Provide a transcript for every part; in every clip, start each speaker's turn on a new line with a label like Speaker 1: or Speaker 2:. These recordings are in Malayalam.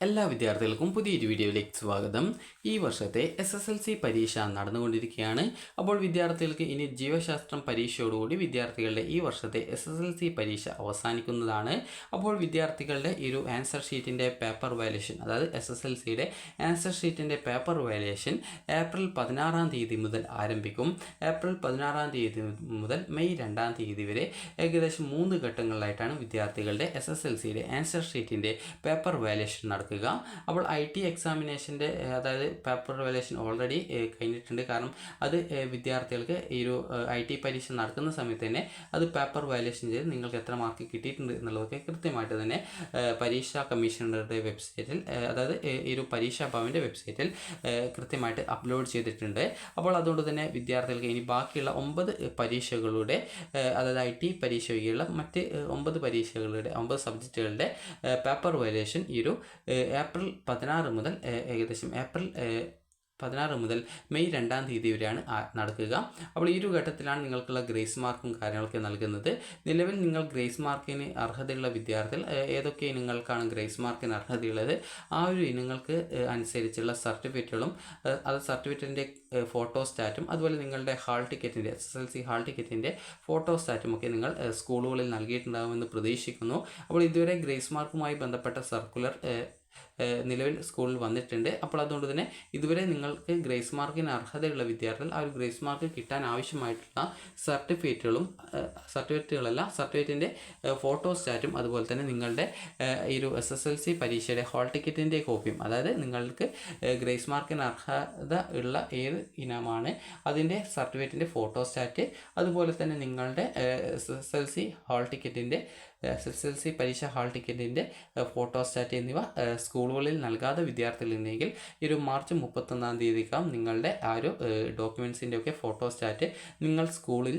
Speaker 1: എല്ലാ വിദ്യാർത്ഥികൾക്കും പുതിയൊരു വീഡിയോയിലേക്ക് സ്വാഗതം. ഈ വർഷത്തെ SSLC പരീക്ഷ നടന്നുകൊണ്ടിരിക്കുകയാണ്. അപ്പോൾ വിദ്യാർത്ഥികൾക്ക് ഇനി ജീവശാസ്ത്രം പരീക്ഷയോടുകൂടി വിദ്യാർത്ഥികളുടെ ഈ വർഷത്തെ SSLC പരീക്ഷ അവസാനിക്കുന്നതാണ്. അപ്പോൾ വിദ്യാർത്ഥികളുടെ ഈ ഒരു ആൻസർ ഷീറ്റിൻ്റെ പേപ്പർ വാല്യുവേഷൻ, അതായത് SSLCയുടെ ആൻസർ ഷീറ്റിൻ്റെ പേപ്പർ വാല്യുവേഷൻ ഏപ്രിൽ 16-ാം തീയതി മുതൽ ആരംഭിക്കും. ഏപ്രിൽ 16-ാം തീയതി മുതൽ മെയ് 2-ാം തീയതി വരെ ഏകദേശം 3 ഘട്ടങ്ങളിലായിട്ടാണ് വിദ്യാർത്ഥികളുടെ SSLCയുടെ ആൻസർ ഷീറ്റിൻ്റെ പേപ്പർ വാല്യുവേഷൻ നടക്കുക. അപ്പോൾ IT എക്സാമിനേഷൻ്റെ അതായത് പേപ്പർ വാല്യുവേഷൻ ഓൾറെഡി കഴിഞ്ഞിട്ടുണ്ട്. കാരണം അത് വിദ്യാർത്ഥികൾക്ക് ഈ ഒരു IT പരീക്ഷ നടക്കുന്ന സമയത്ത് തന്നെ അത് പേപ്പർ വാല്യുവേഷൻ ചെയ്ത് നിങ്ങൾക്ക് എത്ര മാർക്ക് കിട്ടിയിട്ടുണ്ട് എന്നുള്ളതൊക്കെ കൃത്യമായിട്ട് തന്നെ പരീക്ഷാ കമ്മീഷണറുടെ വെബ്സൈറ്റിൽ, അതായത് ഈ ഒരു പരീക്ഷാ ഭവൻ്റെ വെബ്സൈറ്റിൽ കൃത്യമായിട്ട് അപ്ലോഡ് ചെയ്തിട്ടുണ്ട്. അപ്പോൾ അതുകൊണ്ട് തന്നെ വിദ്യാർത്ഥികൾക്ക് ഇനി ബാക്കിയുള്ള 9 പരീക്ഷകളുടെ, അതായത് IT പരീക്ഷ ഒഴികെയുള്ള മറ്റ് 9 പരീക്ഷകളുടെ 9 സബ്ജക്റ്റുകളുടെ പേപ്പർ വാല്യുവേഷൻ ഈ ഒരു ഏപ്രിൽ 16 മുതൽ ഏകദേശം ഏപ്രിൽ 16 മുതൽ മെയ് 2-ാം തീയതി വരെയാണ് നടക്കുക. അപ്പോൾ ഈ ഒരു ഘട്ടത്തിലാണ് നിങ്ങൾക്കുള്ള ഗ്രേസ് മാർക്കും കാര്യങ്ങളൊക്കെ നൽകുന്നത്. നിലവിൽ നിങ്ങൾ ഗ്രേസ് മാർക്കിന് അർഹതയുള്ള വിദ്യാർത്ഥികൾ ഏതൊക്കെ ഇനങ്ങൾക്കാണ് ഗ്രേസ് മാർക്കിന് അർഹതയുള്ളത്, ആ ഒരു ഇനങ്ങൾക്ക് അനുസരിച്ചുള്ള സർട്ടിഫിക്കറ്റുകളും അത് സർട്ടിഫിക്കറ്റിൻ്റെ ഫോട്ടോസ്റ്റാറ്റും അതുപോലെ നിങ്ങളുടെ ഹാൾ ടിക്കറ്റിൻ്റെ SSLC ഹാൾ ടിക്കറ്റിൻ്റെ ഫോട്ടോസ്റ്റാറ്റും ഒക്കെ നിങ്ങൾ സ്കൂളുകളിൽ നൽകിയിട്ടുണ്ടാകുമെന്ന് പ്രതീക്ഷിക്കുന്നു. അപ്പോൾ ഇതുവരെ ഗ്രേസ് മാർക്കുമായി ബന്ധപ്പെട്ട സർക്കുലർ നിലവിൽ സ്കൂളിൽ വന്നിട്ടുണ്ട്. അപ്പോൾ അതുകൊണ്ട് തന്നെ ഇതുവരെ നിങ്ങൾക്ക് ഗ്രേസ് മാർക്കിന് അർഹതയുള്ള വിദ്യാർത്ഥികൾ ആ ഒരു ഗ്രേസ് മാർക്ക് കിട്ടാൻ ആവശ്യമായിട്ടുള്ള സർട്ടിഫിക്കറ്റിൻ്റെ ഫോട്ടോസ്റ്റാറ്റും അതുപോലെ തന്നെ നിങ്ങളുടെ ഈ ഒരു SSLC പരീക്ഷയുടെ ഹാൾ ടിക്കറ്റിൻ്റെ കോപ്പിയും, അതായത് നിങ്ങൾക്ക് ഗ്രേസ് മാർക്കിന് അർഹത ഉള്ള ഏത് ഇനമാണ് അതിൻ്റെ സർട്ടിഫിക്കറ്റിൻ്റെ ഫോട്ടോസ്റ്റാറ്റ്, അതുപോലെ തന്നെ നിങ്ങളുടെ SSLC പരീക്ഷ ഹാൾ ടിക്കറ്റിൻ്റെ ഫോട്ടോസ്റ്റാറ്റ് എന്നിവ സ്കൂളുകളിൽ നൽകാതെ വിദ്യാർത്ഥികളുണ്ടെങ്കിൽ ഈ ഒരു മാർച്ച് 31-ാം തീയതിക്കകം നിങ്ങളുടെ ആ ഒരു ഡോക്യുമെൻസിൻ്റെ ഒക്കെ ഫോട്ടോസ്റ്റാറ്റ് നിങ്ങൾ സ്കൂളിൽ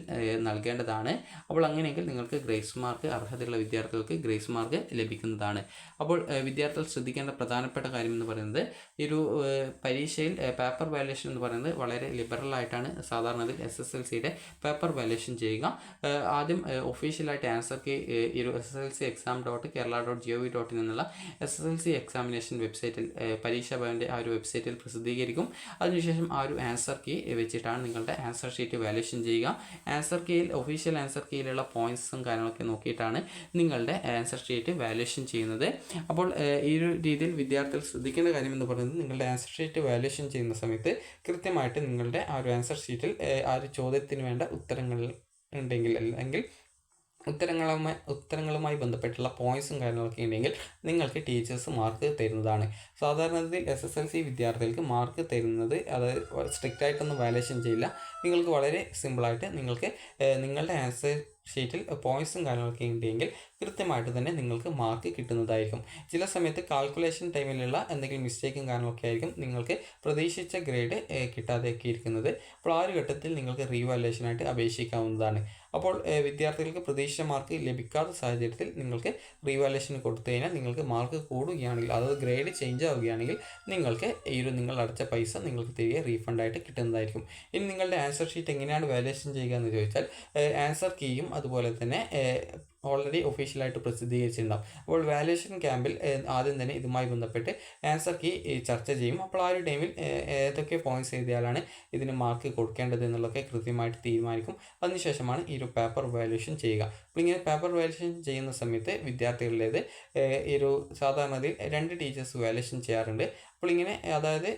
Speaker 1: നൽകേണ്ടതാണ്. അപ്പോൾ അങ്ങനെയെങ്കിൽ നിങ്ങൾക്ക് ഗ്രേസ് മാർക്ക് അർഹതയുള്ള വിദ്യാർത്ഥികൾക്ക് ഗ്രേസ് മാർക്ക് ലഭിക്കുന്നതാണ്. അപ്പോൾ വിദ്യാർത്ഥികൾ ശ്രദ്ധിക്കേണ്ട പ്രധാനപ്പെട്ട കാര്യം എന്ന് പറയുന്നത് ഈ ഒരു പരീക്ഷയിൽ പേപ്പർ വാല്യുവേഷൻ എന്ന് പറയുന്നത് വളരെ ലിബറലായിട്ടാണ് സാധാരണ SSLCയുടെ പേപ്പർ വാല്യുവേഷൻ ചെയ്യുക. ആദ്യം ഒഫീഷ്യലായിട്ട് ആൻസർ കീ ഈ ഒരു SSLCexam.kerala.gov.in എന്നുള്ള SSLC എക്സാമിനേഷൻ വെബ്സൈറ്റിൽ പരീക്ഷാ ഭവൻ്റെ ആ ഒരു വെബ്സൈറ്റിൽ പ്രസിദ്ധീകരിക്കും. അതിനുശേഷം ആ ഒരു ആൻസർ കീ വെച്ചിട്ടാണ് നിങ്ങളുടെ ആൻസർ ഷീറ്റ് വാല്യുവേഷൻ ചെയ്യുക. ആൻസർ കീയിൽ ഒഫീഷ്യൽ ആൻസർ കീയിലുള്ള പോയിൻറ്റ്സും കാര്യങ്ങളൊക്കെ നോക്കിയിട്ടാണ് നിങ്ങളുടെ ആൻസർ ഷീറ്റ് വാല്യുവേഷൻ ചെയ്യുന്നത്. അപ്പോൾ ഈ ഒരു രീതിയിൽ വിദ്യാർത്ഥികൾ ശ്രദ്ധിക്കേണ്ട കാര്യം എന്ന് പറയുന്നത് നിങ്ങളുടെ ആൻസർ ഷീറ്റ് വാല്യുവേഷൻ ചെയ്യുന്ന സമയത്ത് കൃത്യമായിട്ട് നിങ്ങളുടെ ആ ഒരു ആൻസർ ഷീറ്റിൽ ആ ഒരു ചോദ്യത്തിന് വേണ്ട ഉത്തരങ്ങൾ ഉണ്ടെങ്കിൽ, അല്ലെങ്കിൽ ഉത്തരങ്ങളുമായി ബന്ധപ്പെട്ടുള്ള പോയിൻറ്സും കാര്യങ്ങളൊക്കെ ഉണ്ടെങ്കിൽ നിങ്ങൾക്ക് ടീച്ചേഴ്സ് മാർക്ക് തരുന്നതാണ്. സാധാരണത്തിൽ SSLC വിദ്യാർത്ഥികൾക്ക് മാർക്ക് തരുന്നത് അത് സ്ട്രിക്റ്റ് ആയിട്ടൊന്നും വാല്യുവേഷൻ ചെയ്യില്ല. നിങ്ങൾക്ക് വളരെ സിമ്പിളായിട്ട് നിങ്ങൾക്ക് നിങ്ങളുടെ ആൻസർ ഷീറ്റിൽ പോയിൻറ്സും കാര്യങ്ങളൊക്കെ ഉണ്ടെങ്കിൽ കൃത്യമായിട്ട് തന്നെ നിങ്ങൾക്ക് മാർക്ക് കിട്ടുന്നതായിരിക്കും. ചില സമയത്ത് കാൽക്കുലേഷൻ ടൈമിലുള്ള എന്തെങ്കിലും മിസ്റ്റേക്കും കാര്യങ്ങളൊക്കെ ആയിരിക്കും നിങ്ങൾക്ക് പ്രതീക്ഷിച്ച ഗ്രേഡ് കിട്ടാതെയൊക്കെ ഇരിക്കുന്നത്. അപ്പോൾ ആ ഒരു ഘട്ടത്തിൽ നിങ്ങൾക്ക് റീവാല്യുവേഷനായിട്ട് അപേക്ഷിക്കാവുന്നതാണ്. അപ്പോൾ വിദ്യാർത്ഥികൾക്ക് പ്രതീക്ഷിച്ച മാർക്ക് ലഭിക്കാത്ത സാഹചര്യത്തിൽ നിങ്ങൾക്ക് റീവാല്യുവേഷൻ കൊടുത്തു കഴിഞ്ഞാൽ നിങ്ങൾക്ക് മാർക്ക് കൂടുകയാണെങ്കിൽ, അതായത് ഗ്രേഡ് ചേഞ്ച് ആവുകയാണെങ്കിൽ നിങ്ങൾക്ക് ഈ ഒരു നിങ്ങൾ അടച്ച പൈസ നിങ്ങൾക്ക് തിരികെ റീഫണ്ടായിട്ട് കിട്ടുന്നതായിരിക്കും. ഇനി നിങ്ങളുടെ ആൻസർ ഷീറ്റ് എങ്ങനെയാണ് വാല്യുവേഷൻ ചെയ്യുക എന്ന് ചോദിച്ചാൽ ആൻസർ കീയും അതുപോലെ തന്നെ ഓൾറെഡി ഒഫീഷ്യലായിട്ട് പ്രസിദ്ധീകരിച്ചിട്ടുണ്ടാകും. അപ്പോൾ വാല്യുവേഷൻ ക്യാമ്പിൽ ആദ്യം തന്നെ ഇതുമായി ബന്ധപ്പെട്ട് ആൻസർ കീ ചർച്ച ചെയ്യും. അപ്പോൾ ആ ഒരു ടൈമിൽ ഏതൊക്കെ പോയിൻറ്റ്സ് എഴുതിയാലാണ് ഇതിന് മാർക്ക് കൊടുക്കേണ്ടത് എന്നുള്ളതൊക്കെ കൃത്യമായിട്ട് തീരുമാനിക്കും. അതിനുശേഷമാണ് ഈ ഒരു പേപ്പർ വാല്യുവേഷൻ ചെയ്യുക. അപ്പോൾ ഇങ്ങനെ പേപ്പർ വാല്യുവേഷൻ ചെയ്യുന്ന സമയത്ത് വിദ്യാർത്ഥികളുടേത് ഈ ഒരു സാധാരണയിൽ 2 ടീച്ചേഴ്സ് വാല്യുവേഷൻ ചെയ്യാറുണ്ട്. അപ്പോൾ ഇങ്ങനെ, അതായത്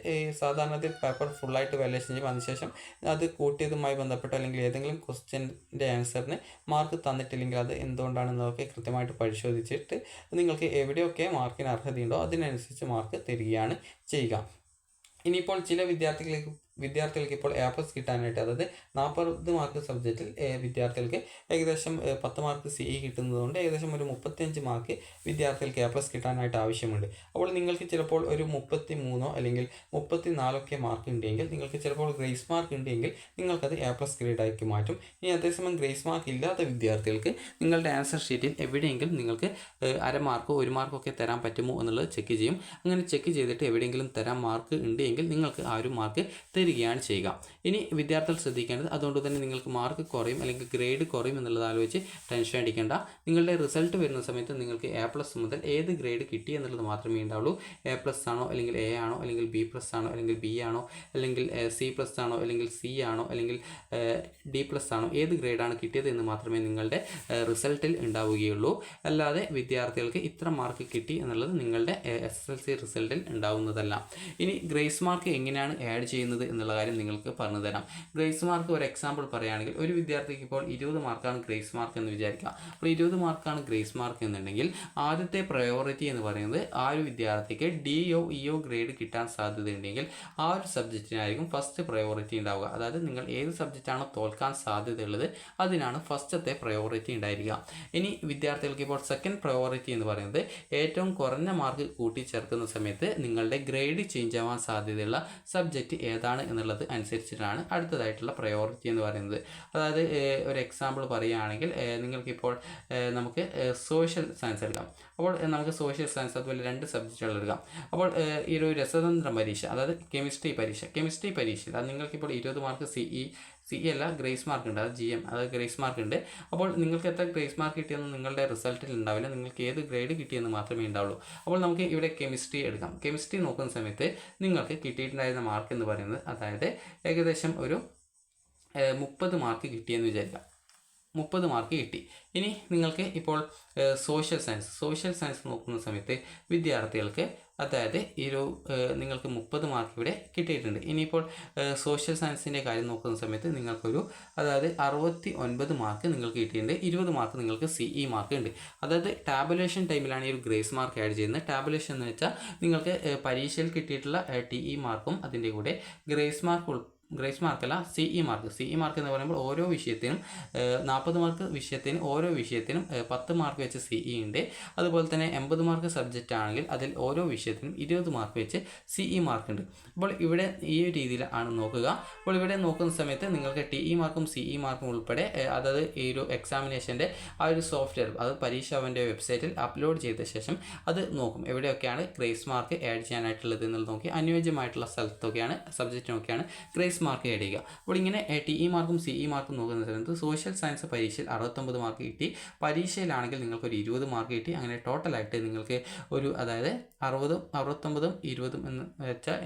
Speaker 1: സാധാരണത്തിൽ പേപ്പർ ഫുള്ളായിട്ട് വാല്യുവേഷൻ ചെയ്യും. അതിനുശേഷം അത് കൂട്ടിയതുമായി ബന്ധപ്പെട്ട് അല്ലെങ്കിൽ ഏതെങ്കിലും ക്വസ്റ്റ്യൻ്റെ ആൻസറിന് മാർക്ക് തന്നിട്ടില്ലെങ്കിൽ അത് എന്തുകൊണ്ടാണെന്നതൊക്കെ കൃത്യമായിട്ട് പരിശോധിച്ചിട്ട് നിങ്ങൾക്ക് എവിടെയൊക്കെ മാർക്കിന് അർഹതയുണ്ടോ അതിനനുസരിച്ച് മാർക്ക് തരികയാണ് ചെയ്യുക. ഇനിയിപ്പോൾ ചില വിദ്യാർത്ഥികൾക്ക് ഇപ്പോൾ A+ കിട്ടാനായിട്ട്, അതായത് 40 മാർക്ക് സബ്ജക്റ്റിൽ വിദ്യാർത്ഥികൾക്ക് ഏകദേശം 10 മാർക്ക് CE കിട്ടുന്നതുകൊണ്ട് ഏകദേശം ഒരു 35 മാർക്ക് വിദ്യാർത്ഥികൾക്ക് A+ കിട്ടാനായിട്ട് ആവശ്യമുണ്ട്. അപ്പോൾ നിങ്ങൾക്ക് ചിലപ്പോൾ ഒരു 33 അല്ലെങ്കിൽ 34 മാർക്ക് ഉണ്ടെങ്കിൽ നിങ്ങൾക്ക് ചിലപ്പോൾ ഗ്രേസ് മാർക്ക് ഉണ്ടെങ്കിൽ നിങ്ങൾക്കത് A+ ഗ്രേഡാക്കി മാറ്റും. ഇനി അതേസമയം ഗ്രേസ് മാർക്ക് ഇല്ലാത്ത വിദ്യാർത്ഥികൾക്ക് നിങ്ങളുടെ ആൻസർ ഷീറ്റിൽ എവിടെയെങ്കിലും നിങ്ങൾക്ക് 1/2 മാർക്കോ 1 മാർക്കോ ഒക്കെ തരാൻ പറ്റുമോ എന്നുള്ളത് ചെക്ക് ചെയ്യും. അങ്ങനെ ചെക്ക് ചെയ്തിട്ട് എവിടെയെങ്കിലും തരാൻ മാർക്ക് ഉണ്ടെങ്കിൽ നിങ്ങൾക്ക് ആ ഒരു മാർക്ക് വരികയാണ് ചെയ്യുക. ഇനി വിദ്യാർത്ഥികൾ ശ്രദ്ധിക്കേണ്ടത്, അതുകൊണ്ട് തന്നെ നിങ്ങൾക്ക് മാർക്ക് കുറയും അല്ലെങ്കിൽ ഗ്രേഡ് കുറയും എന്നുള്ളത് ആലോചിച്ച് ടെൻഷൻ അടിക്കേണ്ട. നിങ്ങളുടെ റിസൾട്ട് വരുന്ന സമയത്ത് നിങ്ങൾക്ക് A+ മുതൽ ഏത് ഗ്രേഡ് കിട്ടി എന്നുള്ളത് മാത്രമേ ഉണ്ടാവുള്ളൂ. A+ ആണോ അല്ലെങ്കിൽ A ആണോ അല്ലെങ്കിൽ B+ ആണോ അല്ലെങ്കിൽ B ആണോ അല്ലെങ്കിൽ C+ ആണോ അല്ലെങ്കിൽ C ആണോ അല്ലെങ്കിൽ D+ ആണോ, ഏത് ഗ്രേഡാണ് കിട്ടിയത് എന്ന് മാത്രമേ നിങ്ങളുടെ റിസൾട്ടിൽ ഉണ്ടാവുകയുള്ളൂ. അല്ലാതെ വിദ്യാർത്ഥികൾക്ക് ഇത്ര മാർക്ക് കിട്ടി എന്നുള്ളത് നിങ്ങളുടെ SSLC റിസൾട്ടിൽ ഉണ്ടാവുന്നതല്ല. ഇനി ഗ്രേസ് മാർക്ക് എങ്ങനെയാണ് ആഡ് ചെയ്യുന്നത് എന്നുള്ള കാര്യം നിങ്ങൾക്ക് പറഞ്ഞു തരാം. ഗ്രേസ് മാർക്ക് ഒരു എക്സാമ്പിൾ പറയുകയാണെങ്കിൽ, ഒരു വിദ്യാർത്ഥിക്ക് ഇപ്പോൾ 20 മാർക്കാണ് ഗ്രേസ് മാർക്ക് എന്ന് വിചാരിക്കുക. അപ്പോൾ 20 മാർക്കാണ് ഗ്രേസ് മാർക്ക് എന്നുണ്ടെങ്കിൽ ആദ്യത്തെ പ്രയോറിറ്റി എന്ന് പറയുന്നത് ആ ഒരു വിദ്യാർത്ഥിക്ക് DO EO ഗ്രേഡ് കിട്ടാൻ സാധ്യതയുണ്ടെങ്കിൽ ആ ഒരു സബ്ജക്റ്റിനായിരിക്കും ഫസ്റ്റ് പ്രയോറിറ്റി ഉണ്ടാവുക. അതായത് നിങ്ങൾ ഏത് സബ്ജക്റ്റാണോ തോൽക്കാൻ സാധ്യതയുള്ളത് അതിനാണ് ഫസ്റ്റത്തെ പ്രയോറിറ്റി ഉണ്ടായിരിക്കുക. ഇനി വിദ്യാർത്ഥികൾക്ക് ഇപ്പോൾ സെക്കൻഡ് പ്രയോറിറ്റി എന്ന് പറയുന്നത് ഏറ്റവും കുറഞ്ഞ മാർക്ക് കൂട്ടിച്ചേർക്കുന്ന സമയത്ത് നിങ്ങളുടെ ഗ്രേഡ് ചേഞ്ച് ആവാൻ സാധ്യതയുള്ള സബ്ജക്റ്റ് ഏതാണ് എന്നുള്ളത് അനുസരിച്ചിട്ടാണ് അടുത്തതായിട്ടുള്ള പ്രയോറിറ്റി എന്ന് പറയുന്നത്. അതായത് ഒരു എക്സാമ്പിൾ പറയുകയാണെങ്കിൽ, നിങ്ങൾക്കിപ്പോൾ നമുക്ക് സോഷ്യൽ സയൻസ് എടുക്കാം. അപ്പോൾ നമുക്ക് സോഷ്യൽ സയൻസ് അതുപോലെ 2 സബ്ജക്റ്റുകൾ എടുക്കാം. അപ്പോൾ ഈ ഒരു രസതന്ത്ര പരീക്ഷ, അതായത് കെമിസ്ട്രി പരീക്ഷയിൽ അത് നിങ്ങൾക്കിപ്പോൾ 20 മാർക്ക് CE അല്ല ഗ്രേസ് മാർക്ക് ഉണ്ട്, അത് GM, അത് ഗ്രേസ് മാർക്ക് ഉണ്ട്. അപ്പോൾ നിങ്ങൾക്ക് എത്ര ഗ്രേസ് മാർക്ക് കിട്ടിയെന്ന് നിങ്ങളുടെ റിസൾട്ടിൽ ഉണ്ടാവില്ല, നിങ്ങൾക്ക് ഏത് ഗ്രേഡ് കിട്ടിയെന്ന് മാത്രമേ ഉണ്ടാവുള്ളൂ. അപ്പോൾ നമുക്ക് ഇവിടെ കെമിസ്ട്രി എടുക്കാം. കെമിസ്ട്രി നോക്കുന്ന സമയത്ത് നിങ്ങൾക്ക് കിട്ടിയിട്ടുണ്ടായിരുന്ന മാർക്ക് എന്ന് പറയുന്നത്, അതായത് ഏകദേശം ഒരു 30 മാർക്ക് കിട്ടിയെന്ന് വിചാരിക്കാം. 30 മാർക്ക് കിട്ടി. ഇനി നിങ്ങൾക്ക് ഇപ്പോൾ സോഷ്യൽ സയൻസ് നോക്കുന്ന സമയത്ത് വിദ്യാർത്ഥികൾക്ക്, അതായത് നിങ്ങൾക്ക് 30 മാർക്ക് ഇവിടെ കിട്ടിയിട്ടുണ്ട്. ഇനിയിപ്പോൾ സോഷ്യൽ സയൻസിൻ്റെ കാര്യം നോക്കുന്ന സമയത്ത് നിങ്ങൾക്കൊരു, അതായത് 69 മാർക്ക് നിങ്ങൾക്ക് കിട്ടിയിട്ടുണ്ട്. 20 മാർക്ക് നിങ്ങൾക്ക് CE മാർക്ക് ഉണ്ട്. അതായത് ടാബുലേഷൻ ടൈമിലാണ് ഈ ഒരു ഗ്രേസ് മാർക്ക് ആഡ് ചെയ്യുന്നത്. ടാബുലേഷൻ എന്ന് വെച്ചാൽ നിങ്ങൾക്ക് പരീക്ഷയിൽ കിട്ടിയിട്ടുള്ള TE മാർക്കും അതിൻ്റെ കൂടെ ഗ്രേസ് മാർക്കല്ല CE മാർക്ക് എന്ന് പറയുമ്പോൾ ഓരോ വിഷയത്തിനും 40 മാർക്ക് വിഷയത്തിന് ഓരോ വിഷയത്തിനും 10 മാർക്ക് വെച്ച് CE ഉണ്ട്. അതുപോലെ തന്നെ 80 മാർക്ക് സബ്ജക്റ്റ് ആണെങ്കിൽ അതിൽ ഓരോ വിഷയത്തിനും 20 മാർക്ക് വെച്ച് CE മാർക്ക് ഉണ്ട്. അപ്പോൾ ഇവിടെ ഈ ഒരു രീതിയിലാണ് നോക്കുക. അപ്പോൾ ഇവിടെ നോക്കുന്ന സമയത്ത് നിങ്ങൾക്ക് TE മാർക്കും CE മാർക്കും ഉൾപ്പെടെ, അതായത് ഈ ഒരു എക്സാമിനേഷൻ്റെ ആ ഒരു സോഫ്റ്റ്വെയർ, അത് പരീക്ഷ ഭവൻ്റെ വെബ്സൈറ്റിൽ അപ്ലോഡ് ചെയ്ത ശേഷം അത് നോക്കും എവിടെയൊക്കെയാണ് ഗ്രേസ് മാർക്ക് ആഡ് ചെയ്യാനായിട്ടുള്ളത് എന്നുള്ളത് നോക്കി അനുയോജ്യമായിട്ടുള്ള സ്ഥലത്തൊക്കെയാണ് സബ്ജക്റ്റിനൊക്കെയാണ് ഗ്രേസ് മാർക്ക് ആഡ് ചെയ്യുക. അപ്പോൾ ഇങ്ങനെ TE മാർക്കും CE മാർക്കും നോക്കുന്ന സമയത്ത് സോഷ്യൽ സയൻസ് പരീക്ഷയിൽ 69 മാർക്ക് കിട്ടി, പരീക്ഷയിലാണെങ്കിൽ നിങ്ങൾക്കൊരു 20 മാർക്ക് കിട്ടി. അങ്ങനെ ടോട്ടലായിട്ട് നിങ്ങൾക്ക് ഒരു, അതായത് 60, 69, 20 എന്ന് വെച്ചാൽ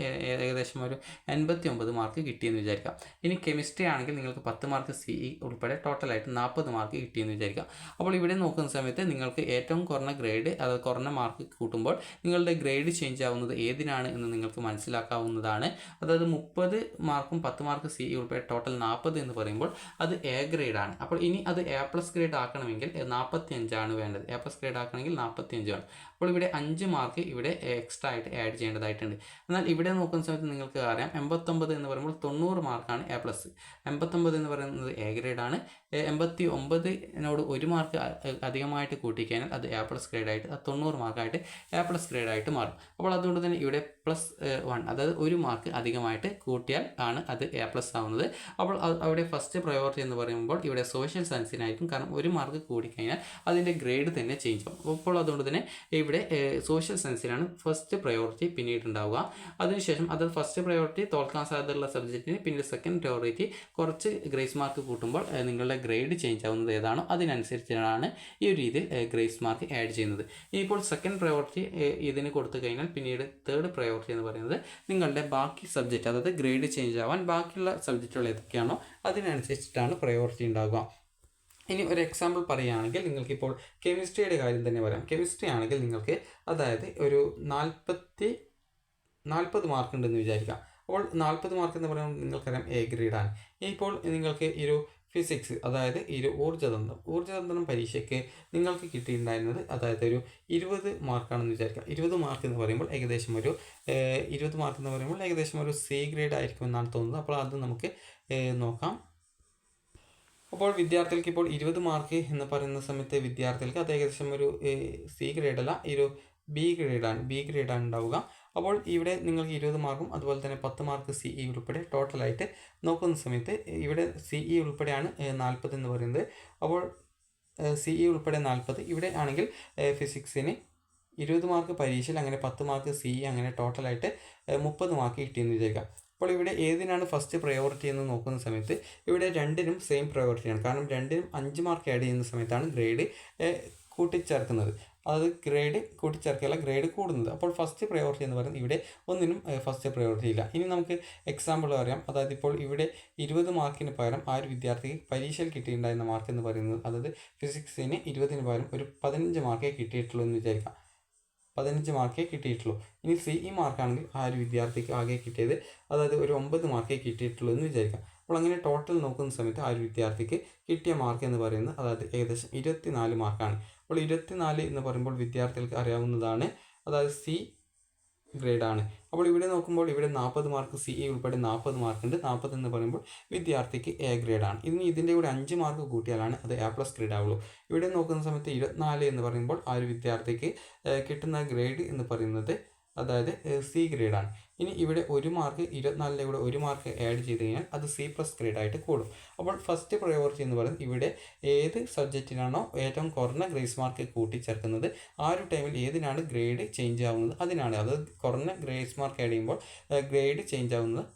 Speaker 1: ഏകദേശം ഒരു 89 മാർക്ക് കിട്ടിയെന്ന് വിചാരിക്കാം. ഇനി കെമിസ്ട്രി ആണെങ്കിൽ നിങ്ങൾക്ക് 10 മാർക്ക് CE ഉൾപ്പെടെ ടോട്ടലായിട്ട് 40 മാർക്ക് കിട്ടിയെന്ന് വിചാരിക്കാം. അപ്പോൾ ഇവിടെ നോക്കുന്ന സമയത്ത് നിങ്ങൾക്ക് ഏറ്റവും കുറഞ്ഞ ഗ്രേഡ്, അതായത് കുറഞ്ഞ മാർക്ക് കൂട്ടുമ്പോൾ നിങ്ങളുടെ ഗ്രേഡ് ചേഞ്ച് ആവുന്നത് ഏതിനാണ് എന്ന് നിങ്ങൾക്ക് മനസ്സിലാക്കാവുന്നതാണ്. അതായത് 30 മാർക്കും 10 മാർക്ക് CE ഉൾപ്പെടെ ടോട്ടൽ 40 എന്ന് പറയുമ്പോൾ അത് A ഗ്രേഡാണ്. അപ്പോൾ ഇനി അത് A+ ഗ്രേഡ് ആക്കണമെങ്കിൽ 45 ആണ് വേണ്ടത്. A+ ഗ്രേഡ് ആക്കണമെങ്കിൽ 45 ആണ്. അപ്പോൾ ഇവിടെ 5 മാർക്ക് ഇവിടെ എക്സ്ട്രാ ആയിട്ട് ആഡ് ചെയ്യേണ്ടതായിട്ടുണ്ട്. എന്നാൽ ഇവിടെ നോക്കുന്ന സമയത്ത് നിങ്ങൾക്ക് അറിയാം 89 എന്ന് പറയുമ്പോൾ 90 മാർക്കാണ് A+. 89 എന്ന് പറയുന്നത് A ഗ്രേഡാണ്. 89നോട് 1 മാർക്ക് അധികമായിട്ട് കൂട്ടിക്കഴിഞ്ഞാൽ അത് A+ ഗ്രേഡായിട്ട്, 90 മാർക്കായിട്ട് A+ ഗ്രേഡായിട്ട് മാറും. അപ്പോൾ അതുകൊണ്ട് തന്നെ ഇവിടെ +1, അതായത് 1 മാർക്ക് അധികമായിട്ട് കൂട്ടിയാൽ ആണ് അത് A+ ആവുന്നത്. അപ്പോൾ അവിടെ ഫസ്റ്റ് പ്രയോറിറ്റി എന്ന് പറയുമ്പോൾ ഇവിടെ സോഷ്യൽ സയൻസിനായിരിക്കും. കാരണം 1 മാർക്ക് കൂടിക്കഴിഞ്ഞാൽ അതിൻ്റെ ഗ്രേഡ് തന്നെ ചേഞ്ച് ആവും. അപ്പോൾ അതുകൊണ്ട് തന്നെ ഇവിടെ സോഷ്യൽ സയൻസിനാണ് ഫസ്റ്റ് പ്രയോറിറ്റി പിന്നീടുണ്ടാവുക. അതിനുശേഷം അത് ഫസ്റ്റ് പ്രയോറിറ്റി തോൽക്കാൻ സാധ്യതയുള്ള സബ്ജക്റ്റിന് പിന്നീട് സെക്കൻഡ് പ്രയോറിറ്റി കുറച്ച് ഗ്രേസ് മാർക്ക് കൂട്ടുമ്പോൾ നിങ്ങളുടെ ഗ്രേഡ് ചേഞ്ച് ആവുന്നത് ഏതാണോ അതിനനുസരിച്ചാണ് ഈ ഒരു രീതിയിൽ ഗ്രേസ് മാർക്ക് ആഡ് ചെയ്യുന്നത്. ഇനിയിപ്പോൾ സെക്കൻഡ് പ്രയോറിറ്റി ഇതിന് കൊടുത്തു കഴിഞ്ഞാൽ പിന്നീട് തേർഡ് പ്രയോറിറ്റി എന്ന് പറയുന്നത് നിങ്ങളുടെ ബാക്കി സബ്ജക്റ്റ്, അതായത് ഗ്രേഡ് ചേഞ്ച് ആവാൻ ബാക്കിയുള്ള സബ്ജക്റ്റുകൾ ഏതൊക്കെയാണോ അതിനനുസരിച്ചിട്ടാണ് പ്രയോറിറ്റി ഉണ്ടാകുക. ഇനി ഒരു എക്സാമ്പിൾ പറയുകയാണെങ്കിൽ നിങ്ങൾക്കിപ്പോൾ കെമിസ്ട്രിയുടെ കാര്യം തന്നെ പറയാം. കെമിസ്ട്രി ആണെങ്കിൽ നിങ്ങൾക്ക്, അതായത് ഒരു 40 മാർക്ക് ഉണ്ടെന്ന് വിചാരിക്കാം. അപ്പോൾ 40 മാർക്ക് എന്ന് പറയുമ്പോൾ നിങ്ങൾക്കറിയാം A ഗ്രേഡാണ്. ഇപ്പോൾ നിങ്ങൾക്ക് ഈ ഒരു ഫിസിക്സ്, അതായത് ഈ ഒരു ഊർജ്ജതന്ത്രം പരീക്ഷയ്ക്ക് നിങ്ങൾക്ക് കിട്ടിയിട്ടുണ്ടായിരുന്നത്, അതായത് ഒരു 20 മാർക്കാണെന്ന് വിചാരിക്കാം. 20 മാർക്ക് എന്ന് പറയുമ്പോൾ ഏകദേശം ഒരു 20 മാർക്ക് എന്ന് പറയുമ്പോൾ ഏകദേശം ഒരു C ഗ്രേഡ് ആയിരിക്കും എന്നാണ് തോന്നുന്നത്. അപ്പോൾ അത് നമുക്ക് നോക്കാം. അപ്പോൾ വിദ്യാർത്ഥികൾക്ക് ഇപ്പോൾ 20 മാർക്ക് എന്ന് പറയുന്ന സമയത്ത് വിദ്യാർത്ഥികൾക്ക് അത് ഏകദേശം ഒരു C ഗ്രേഡല്ല, ഈ ഒരു B ഗ്രേഡാണ് ഉണ്ടാവുക. അപ്പോൾ ഇവിടെ നിങ്ങൾക്ക് 20 മാർക്കും അതുപോലെ തന്നെ 10 മാർക്ക് CE ഉൾപ്പെടെ ടോട്ടലായിട്ട് നോക്കുന്ന സമയത്ത് ഇവിടെ CE ഉൾപ്പെടെയാണ് 40 എന്ന് പറയുന്നത്. അപ്പോൾ CE ഉൾപ്പെടെ 40. ഇവിടെ ആണെങ്കിൽ ഫിസിക്സിന് 20 മാർക്ക് പരീക്ഷയിൽ, അങ്ങനെ 10 മാർക്ക് CE, അങ്ങനെ ടോട്ടലായിട്ട് 30 മാർക്ക് കിട്ടിയെന്ന് വിചാരിക്കാം. അപ്പോൾ ഇവിടെ ഏതിനാണ് ഫസ്റ്റ് പ്രയോറിറ്റി എന്ന് നോക്കുന്ന സമയത്ത് ഇവിടെ രണ്ടിനും സെയിം പ്രയോറിറ്റിയാണ്. കാരണം രണ്ടിനും 5 മാർക്ക് ആഡ് ചെയ്യുന്ന സമയത്താണ് ഗ്രേഡ് കൂട്ടിച്ചേർക്കുന്നത്. അത് ഗ്രേഡ് കൂട്ടിച്ചേർക്കുകയല്ല, ഗ്രേഡ് കൂടുന്നത്. അപ്പോൾ ഫസ്റ്റ് പ്രയോറിറ്റി എന്ന് പറയുന്നത് ഇവിടെ ഒന്നിനും ഫസ്റ്റ് പ്രയോറിറ്റി ഇല്ല. ഇനി നമുക്ക് എക്സാമ്പിൾ പറയാം. അതായത് ഇപ്പോൾ ഇവിടെ 20 മാർക്കിന് പകരം ആ ഒരു വിദ്യാർത്ഥിക്ക് പരീക്ഷയിൽ കിട്ടിയിട്ടുണ്ടായിരുന്ന മാർക്ക് എന്ന് പറയുന്നത്, അതായത് ഫിസിക്സിന് 20-ന് പകരം ഒരു 15 മാർക്കേ കിട്ടിയിട്ടുള്ളൂ എന്ന് വിചാരിക്കാം. 15 മാർക്കേ കിട്ടിയിട്ടുള്ളൂ. ഇനി CE മാർക്കാണെങ്കിൽ ആ ഒരു വിദ്യാർത്ഥിക്ക് ആകെ കിട്ടിയത്, അതായത് ഒരു 9 മാർക്കേ കിട്ടിയിട്ടുള്ളൂ എന്ന് വിചാരിക്കാം. അപ്പോൾ അങ്ങനെ ടോട്ടൽ നോക്കുന്ന സമയത്ത് ആ ഒരു വിദ്യാർത്ഥിക്ക് കിട്ടിയ മാർക്ക് എന്ന് പറയുന്നത് അതായത് ഏകദേശം 24 മാർക്കാണ്. അപ്പോൾ 24 എന്ന് പറയുമ്പോൾ വിദ്യാർത്ഥികൾക്ക് അറിയാവുന്നതാണ്, അതായത് C ഗ്രേഡാണ്. അപ്പോൾ ഇവിടെ നോക്കുമ്പോൾ ഇവിടെ 40 മാർക്ക് CE ഉൾപ്പെടെ 40 മാർക്കുണ്ട്. 40 എന്ന് പറയുമ്പോൾ വിദ്യാർത്ഥിക്ക് A ഗ്രേഡാണ്. ഇനി ഇതിൻ്റെ കൂടെ 5 മാർക്ക് കൂട്ടിയാലാണ് അത് A+ ഗ്രേഡ് ആവുള്ളൂ. ഇവിടെ നോക്കുന്ന സമയത്ത് 24 എന്ന് പറയുമ്പോൾ ആ ഒരു വിദ്യാർത്ഥിക്ക് കിട്ടുന്ന ഗ്രേഡ് എന്ന് പറയുന്നത് അതായത് C ഗ്രേഡാണ്. ഇനി ഇവിടെ 1 മാർക്ക് 24-ൻ്റെ കൂടെ 1 മാർക്ക് ആഡ് ചെയ്ത് കഴിഞ്ഞാൽ അത് C+ ഗ്രേഡായിട്ട് കൂടും. അപ്പോൾ ഫസ്റ്റ് പ്രയോറിറ്റി എന്ന് പറയുന്നത് ഇവിടെ ഏത് സബ്ജക്റ്റിനാണോ ഏറ്റവും കുറഞ്ഞ ഗ്രേസ് മാർക്ക് കൂട്ടിച്ചേർക്കുന്നത് ആ ഒരു ടൈമിൽ ഏതിനാണ് ഗ്രേഡ് ചേഞ്ച് ആവുന്നത് അതിനാണ്. അത് കുറഞ്ഞ ഗ്രേസ് മാർക്ക് ആഡ് ചെയ്യുമ്പോൾ ഗ്രേഡ് ചേഞ്ച് ആവുന്ന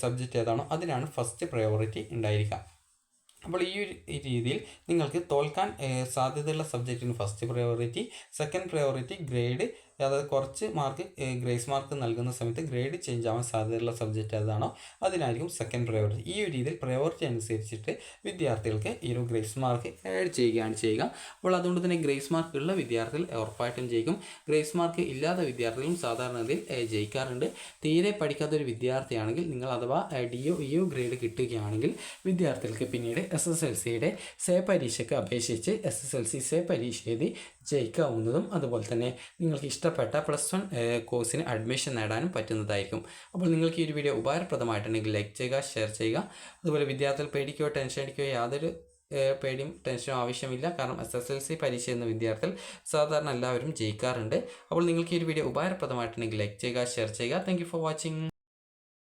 Speaker 1: സബ്ജക്റ്റ് ഏതാണോ അതിനാണ് ഫസ്റ്റ് പ്രയോറിറ്റി ഉണ്ടായിരിക്കുക. അപ്പോൾ ഈ ഒരു രീതിയിൽ നിങ്ങൾക്ക് തോൽക്കാൻ സാധ്യതയുള്ള സബ്ജക്റ്റിന് first priority, second priority grade, അതായത് കുറച്ച് മാർക്ക് ഗ്രേസ് മാർക്ക് നൽകുന്ന സമയത്ത് ഗ്രേഡ് ചേഞ്ച് ആവാൻ സാധ്യതയുള്ള സബ്ജക്റ്റ് ഏതാണോ അതിനായിരിക്കും സെക്കൻഡ് പ്രയോറിറ്റി. ഈ ഒരു രീതിയിൽ പ്രയോറിറ്റി അനുസരിച്ചിട്ട് വിദ്യാർത്ഥികൾക്ക് ഈ ഒരു ഗ്രേസ് മാർക്ക് ആഡ് ചെയ്യുകയാണ് ചെയ്യുക. അപ്പോൾ അതുകൊണ്ട് തന്നെ ഗ്രേസ് മാർക്ക് ഉള്ള വിദ്യാർത്ഥികൾ ഉറപ്പായിട്ടും ജയിക്കും. ഗ്രേസ് മാർക്ക് ഇല്ലാത്ത വിദ്യാർത്ഥികളും സാധാരണയിൽ ജയിക്കാറുണ്ട്. തീരെ പഠിക്കാത്തൊരു വിദ്യാർത്ഥിയാണെങ്കിൽ നിങ്ങൾ അഥവാ DO EO ഗ്രേഡ് കിട്ടുകയാണെങ്കിൽ വിദ്യാർത്ഥികൾക്ക് പിന്നീട് SSLCയുടെ സേ പരീക്ഷയ്ക്ക് അപേക്ഷിച്ച് SSLC സേ പരീക്ഷ എഴുതി ജയിക്കാവുന്നതും അതുപോലെ തന്നെ നിങ്ങൾക്ക് ഇഷ്ടപ്പെട്ട +1 കോഴ്സിന് അഡ്മിഷൻ നേടാനും പറ്റുന്നതായിരിക്കും. അപ്പോൾ നിങ്ങൾക്ക് ഈ ഒരു വീഡിയോ ഉപകാരപ്രദമായിട്ടുണ്ടെങ്കിൽ ലൈക്ക് ചെയ്യുക, ഷെയർ ചെയ്യുക. അതുപോലെ വിദ്യാർത്ഥികൾ പേടിക്കുകയോ ടെൻഷൻ അടിക്കുകയോ യാതൊരു പേടിയും ടെൻഷനും ആവശ്യമില്ല. കാരണം SSLC പരീക്ഷ എന്ന വിദ്യാർത്ഥികൾ സാധാരണ എല്ലാവരും ജയിക്കാറുണ്ട്. അപ്പോൾ നിങ്ങൾക്ക് ഈ ഒരു വീഡിയോ ഉപകാരപ്രദമായിട്ടുണ്ടെങ്കിൽ ലൈക്ക് ചെയ്യുക, ഷെയർ ചെയ്യുക. Thank you for watching.